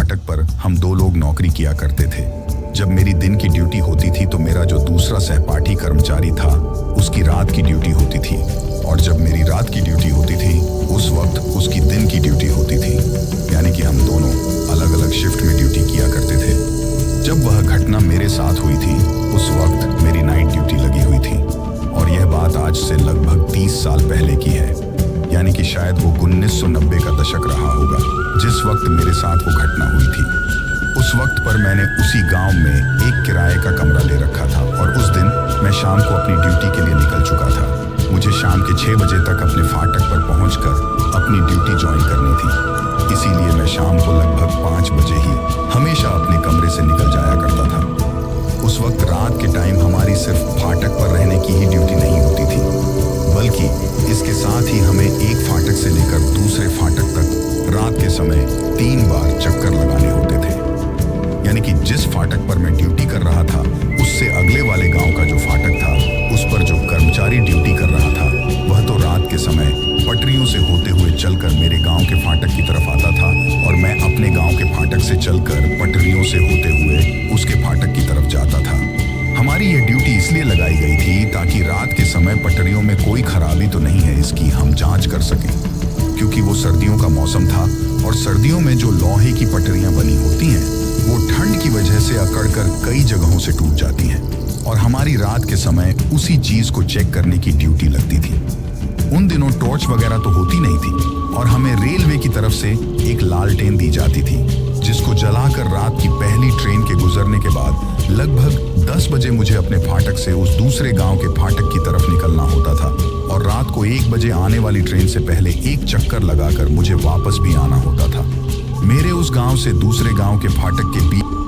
फाटक पर हम दो लोग नौकरी किया करते थे। जब मेरी दिन की ड्यूटी होती थी तो मेरा जो दूसरा सहपाठी कर्मचारी था उसकी रात की ड्यूटी होती थी, और जब मेरी रात की ड्यूटी होती थी उस वक्त उसकी दिन की ड्यूटी होती थी। यानी कि हम दोनों अलग अलग शिफ्ट में ड्यूटी किया करते थे। जब वह घटना मेरे साथ हुई थी उस वक्त मेरी नाइट ड्यूटी लगी हुई थी, और यह बात आज से लगभग 30 साल पहले की है। यानी कि शायद वो 1990 का दशक रहा होगा जिस वक्त मेरे साथ वो घटना हुई थी। उस वक्त पर मैंने उसी गांव में एक किराए का कमरा ले रखा था, और उस दिन मैं शाम को अपनी ड्यूटी के लिए निकल चुका था। मुझे शाम के 6 बजे तक अपने फाटक पर पहुंचकर अपनी ड्यूटी ज्वाइन करनी थी। इसीलिए मैं शाम को लगभग 5 बजे ही हमेशा अपने कमरे से निकल जाया करता था। उस वक्त रात के टाइम हमारी सिर्फ फाटक पर रहने की ही ड्यूटी नहीं होती थी, बल्कि इसके साथ ही हमें एक फाटक से लेकर दूसरे फाटक तक रात के समय 3 बार चक्कर लगाने होते थे। यानी कि जिस फाटक पर मैं ड्यूटी कर रहा था उससे अगले वाले गांव का जो फाटक था उस पर जो कर्मचारी ड्यूटी कर रहा था वह तो रात के समय पटरियों से होते हुए चलकर मेरे गांव के फाटक की तरफ आता था, और मैं अपने गांव के फाटक से चलकर पटरियों से होते हुए उसके फाटक की तरफ जाता था। हमारी ये ड्यूटी इसलिए लगाई गई थी ताकि रात के समय पटरियों में कोई खराबी तो नहीं है इसकी हम जांच कर सकें, क्योंकि वो सर्दियों का मौसम था और सर्दियों में जो लोहे की पटरियां बनी होती हैं वो ठंड की वजह से अकड़कर कई जगहों से टूट जाती हैं, और हमारी रात के समय उसी चीज को चेक करने की ड्यूटी लगती थी। उन दिनों टॉर्च वगैरह तो होती नहीं थी, और हमें रेलवे की तरफ से एक लालटेन दी जाती थी जिसको जलाकर रात की पहली ट्रेन के गुजरने के बाद लगभग 10 बजे मुझे अपने फाटक से उस दूसरे गांव के फाटक की तरफ निकलना होता था, और रात को 1 बजे आने वाली ट्रेन से पहले एक चक्कर लगाकर मुझे वापस भी आना होता था। मेरे उस गांव से दूसरे गांव के फाटक के बीच